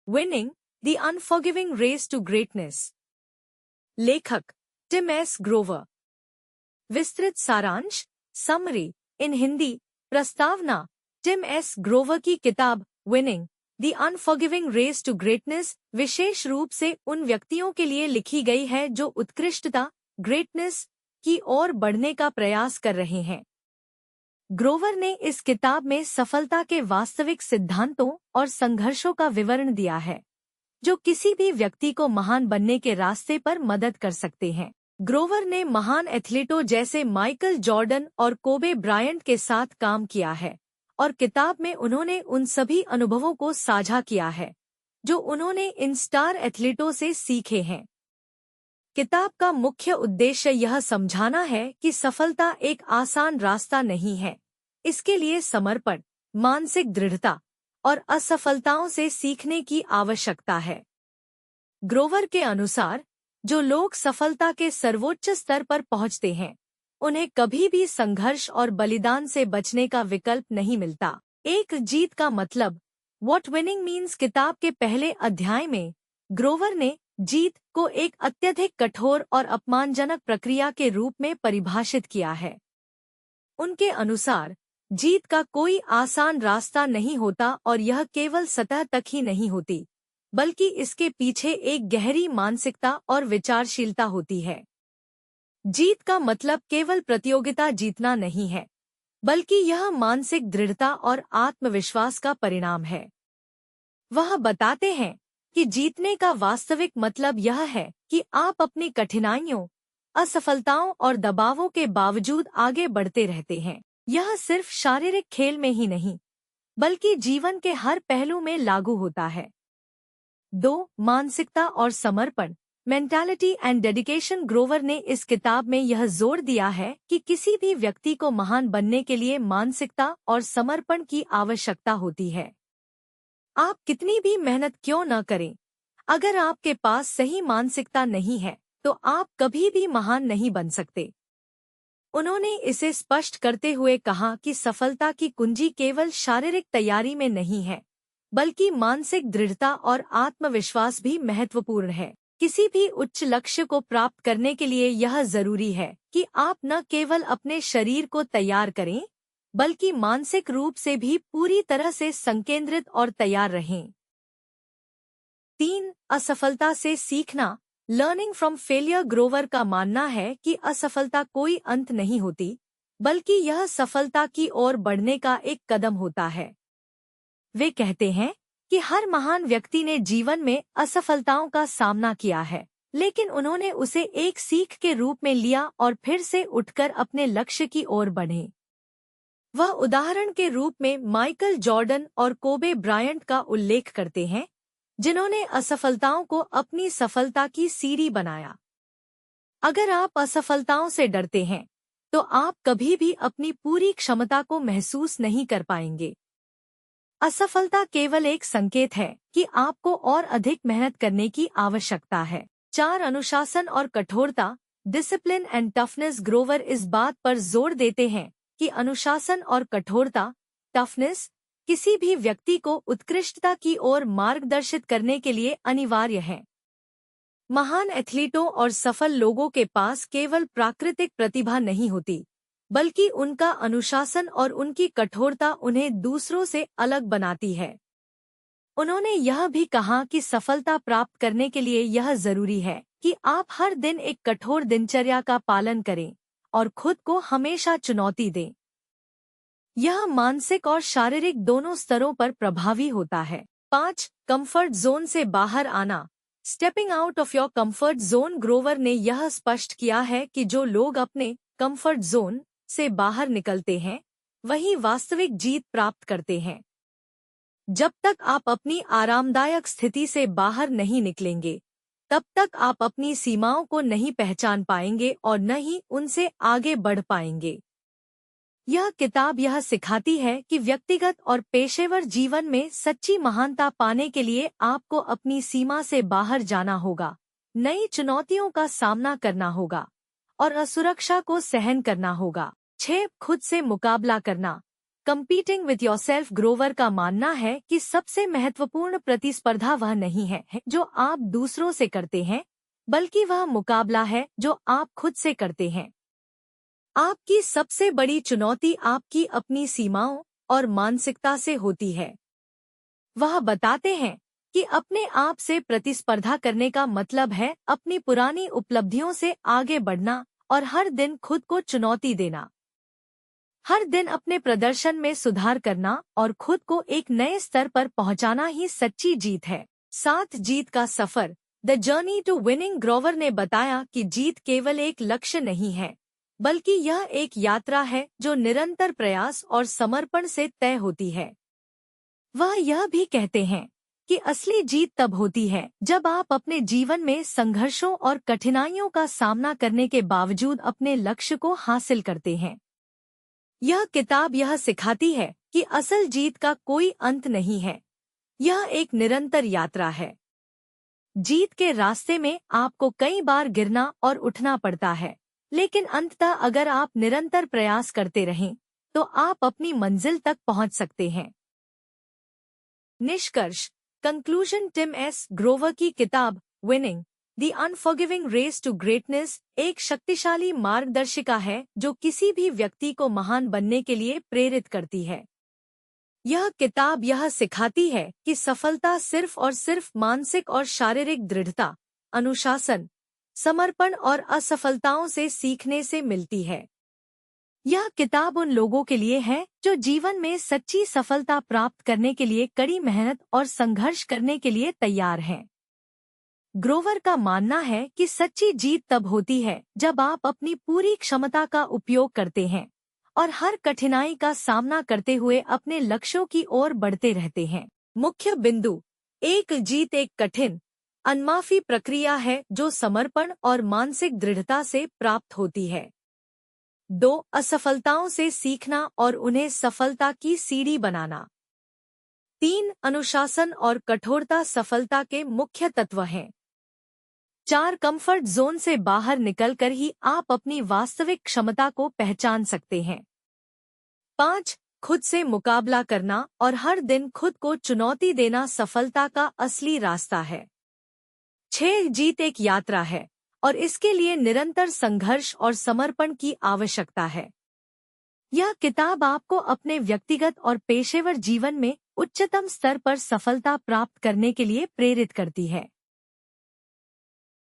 Winning the unforgiving race to greatness. लेखक Tim S Grover. विस्तृत सारांश समरी इन हिंदी। प्रस्तावना टिम एस ग्रोवर की किताब winning the unforgiving race to greatness विशेष रूप से उन व्यक्तियों के लिए लिखी गई है जो उत्कृष्टता ग्रेटनेस की ओर बढ़ने का प्रयास कर रहे हैं। ग्रोवर ने इस किताब में सफलता के वास्तविक सिद्धांतों और संघर्षों का विवरण दिया है जो किसी भी व्यक्ति को महान बनने के रास्ते पर मदद कर सकते हैं। ग्रोवर ने महान एथलीटों जैसे माइकल जॉर्डन और कोबे ब्रायंट के साथ काम किया है और किताब में उन्होंने उन सभी अनुभवों को साझा किया है जो उन्होंने इन स्टार एथलीटों से सीखे हैं। किताब का मुख्य उद्देश्य यह समझाना है कि सफलता एक आसान रास्ता नहीं है। इसके लिए समर्पण, मानसिक दृढ़ता और असफलताओं से सीखने की आवश्यकता है। ग्रोवर के अनुसार जो लोग सफलता के सर्वोच्च स्तर पर पहुंचते हैं उन्हें कभी भी संघर्ष और बलिदान से बचने का विकल्प नहीं मिलता। एक जीत का मतलब व्हाट विनिंग मीन्स किताब के पहले अध्याय में ग्रोवर ने जीत को एक अत्यधिक कठोर और अपमानजनक प्रक्रिया के रूप में परिभाषित किया है। उनके अनुसार जीत का कोई आसान रास्ता नहीं होता और यह केवल सतह तक ही नहीं होती बल्कि इसके पीछे एक गहरी मानसिकता और विचारशीलता होती है। जीत का मतलब केवल प्रतियोगिता जीतना नहीं है बल्कि यह मानसिक दृढ़ता और आत्मविश्वास का परिणाम है। वह बताते हैं कि जीतने का वास्तविक मतलब यह है कि आप अपनी कठिनाइयों, असफलताओं और दबावों के बावजूद आगे बढ़ते रहते हैं। यह सिर्फ शारीरिक खेल में ही नहीं बल्कि जीवन के हर पहलू में लागू होता है। 2. मानसिकता और समर्पण मेंटालिटी एंड डेडिकेशन। ग्रोवर ने इस किताब में यह जोर दिया है कि किसी भी व्यक्ति को महान बनने के लिए मानसिकता और समर्पण की आवश्यकता होती है। आप कितनी भी मेहनत क्यों न करें, अगर आपके पास सही मानसिकता नहीं है तो आप कभी भी महान नहीं बन सकते। उन्होंने इसे स्पष्ट करते हुए कहा कि सफलता की कुंजी केवल शारीरिक तैयारी में नहीं है बल्कि मानसिक दृढ़ता और आत्मविश्वास भी महत्वपूर्ण है। किसी भी उच्च लक्ष्य को प्राप्त करने के लिए यह जरूरी है कि आप न केवल अपने शरीर को तैयार करें बल्कि मानसिक रूप से भी पूरी तरह से संकेंद्रित और तैयार रहें। 3. असफलता से सीखना लर्निंग फ्रॉम फेलियर। ग्रोवर का मानना है कि असफलता कोई अंत नहीं होती बल्कि यह सफलता की ओर बढ़ने का एक कदम होता है। वे कहते हैं कि हर महान व्यक्ति ने जीवन में असफलताओं का सामना किया है लेकिन उन्होंने उसे एक सीख के रूप में लिया और फिर से उठकर अपने लक्ष्य की ओर बढ़े। वह उदाहरण के रूप में माइकल जॉर्डन और कोबे ब्रायंट का उल्लेख करते हैं जिन्होंने असफलताओं को अपनी सफलता की सीढ़ी बनाया। अगर आप असफलताओं से डरते हैं तो आप कभी भी अपनी पूरी क्षमता को महसूस नहीं कर पाएंगे। असफलता केवल एक संकेत है कि आपको और अधिक मेहनत करने की आवश्यकता है। 4. अनुशासन और कठोरता डिसिप्लिन एंड टफनेस। ग्रोवर इस बात पर जोर देते हैं कि अनुशासन और कठोरता टफनेस किसी भी व्यक्ति को उत्कृष्टता की ओर मार्गदर्शित करने के लिए अनिवार्य है। महान एथलीटों और सफल लोगों के पास केवल प्राकृतिक प्रतिभा नहीं होती बल्कि उनका अनुशासन और उनकी कठोरता उन्हें दूसरों से अलग बनाती है। उन्होंने यह भी कहा कि सफलता प्राप्त करने के लिए यह जरूरी है कि आप हर दिन एक कठोर दिनचर्या का पालन करें और खुद को हमेशा चुनौती दें। यह मानसिक और शारीरिक दोनों स्तरों पर प्रभावी होता है। 5. कंफर्ट जोन से बाहर आना stepping out of your comfort zone. Grover ने यह स्पष्ट किया है कि जो लोग अपने कंफर्ट जोन से बाहर निकलते हैं वही वास्तविक जीत प्राप्त करते हैं। जब तक आप अपनी आरामदायक स्थिति से बाहर नहीं निकलेंगे तब तक आप अपनी सीमाओं को नहीं पहचान पाएंगे और न ही उनसे आगे बढ़ पाएंगे। यह किताब यह सिखाती है कि व्यक्तिगत और पेशेवर जीवन में सच्ची महानता पाने के लिए आपको अपनी सीमा से बाहर जाना होगा, नई चुनौतियों का सामना करना होगा और असुरक्षा को सहन करना होगा। 6. खुद से मुकाबला करना कंपीटिंग विथ योरसेल्फ। ग्रोवर का मानना है कि सबसे महत्वपूर्ण प्रतिस्पर्धा वह नहीं है जो आप दूसरों से करते हैं, बल्कि वह मुकाबला है जो आप खुद से करते हैं। आपकी सबसे बड़ी चुनौती आपकी अपनी सीमाओं और मानसिकता से होती है। वह बताते हैं कि अपने आप से प्रतिस्पर्धा करने का मतलब है अपनी पुरानी उपलब्धियों से आगे बढ़ना और हर दिन खुद को चुनौती देना। हर दिन अपने प्रदर्शन में सुधार करना और खुद को एक नए स्तर पर पहुंचाना ही सच्ची जीत है। 7 जीत का सफर, the journey to winning. Grover ने बताया कि जीत केवल एक लक्ष्य नहीं है, बल्कि यह एक यात्रा है जो निरंतर प्रयास और समर्पण से तय होती है। वह यह भी कहते हैं कि असली जीत तब होती है जब आप अपने जीवन में संघर्षों और कठिनाइयों का सामना करने के बावजूद अपने लक्ष्य को हासिल करते हैं। यह किताब यह सिखाती है कि असल जीत का कोई अंत नहीं है, यह एक निरंतर यात्रा है। जीत के रास्ते में आपको कई बार गिरना और उठना पड़ता है, लेकिन अंततः अगर आप निरंतर प्रयास करते रहें तो आप अपनी मंजिल तक पहुंच सकते हैं। निष्कर्ष, कंक्लूजन। टिम एस ग्रोवर की किताब winning the unforgiving race to greatness एक शक्तिशाली मार्गदर्शिका है जो किसी भी व्यक्ति को महान बनने के लिए प्रेरित करती है। यह किताब यह सिखाती है कि सफलता सिर्फ और सिर्फ मानसिक और शारीरिक दृढ़ता, अनुशासन, समर्पण और असफलताओं से सीखने से मिलती है। यह किताब उन लोगों के लिए है जो जीवन में सच्ची सफलता प्राप्त करने के लिए कड़ी मेहनत और संघर्ष करने के लिए तैयार हैं। ग्रोवर का मानना है कि सच्ची जीत तब होती है जब आप अपनी पूरी क्षमता का उपयोग करते हैं और हर कठिनाई का सामना करते हुए अपने लक्ष्यों की ओर बढ़ते रहते हैं। मुख्य बिंदु: एक जीत एक कठिन, अनमाफी प्रक्रिया है जो समर्पण और मानसिक दृढ़ता से प्राप्त होती है। 2. असफलताओं से सीखना और उन्हें सफलता की सीढ़ी बनाना। 3. अनुशासन और कठोरता सफलता के मुख्य तत्व हैं। 4. कंफर्ट जोन से बाहर निकलकर ही आप अपनी वास्तविक क्षमता को पहचान सकते हैं। 5. खुद से मुकाबला करना और हर दिन खुद को चुनौती देना सफलता का असली रास्ता है। 6. जीत एक यात्रा है और इसके लिए निरंतर संघर्ष और समर्पण की आवश्यकता है। यह किताब आपको अपने व्यक्तिगत और पेशेवर जीवन में उच्चतम स्तर पर सफलता प्राप्त करने के लिए प्रेरित करती है।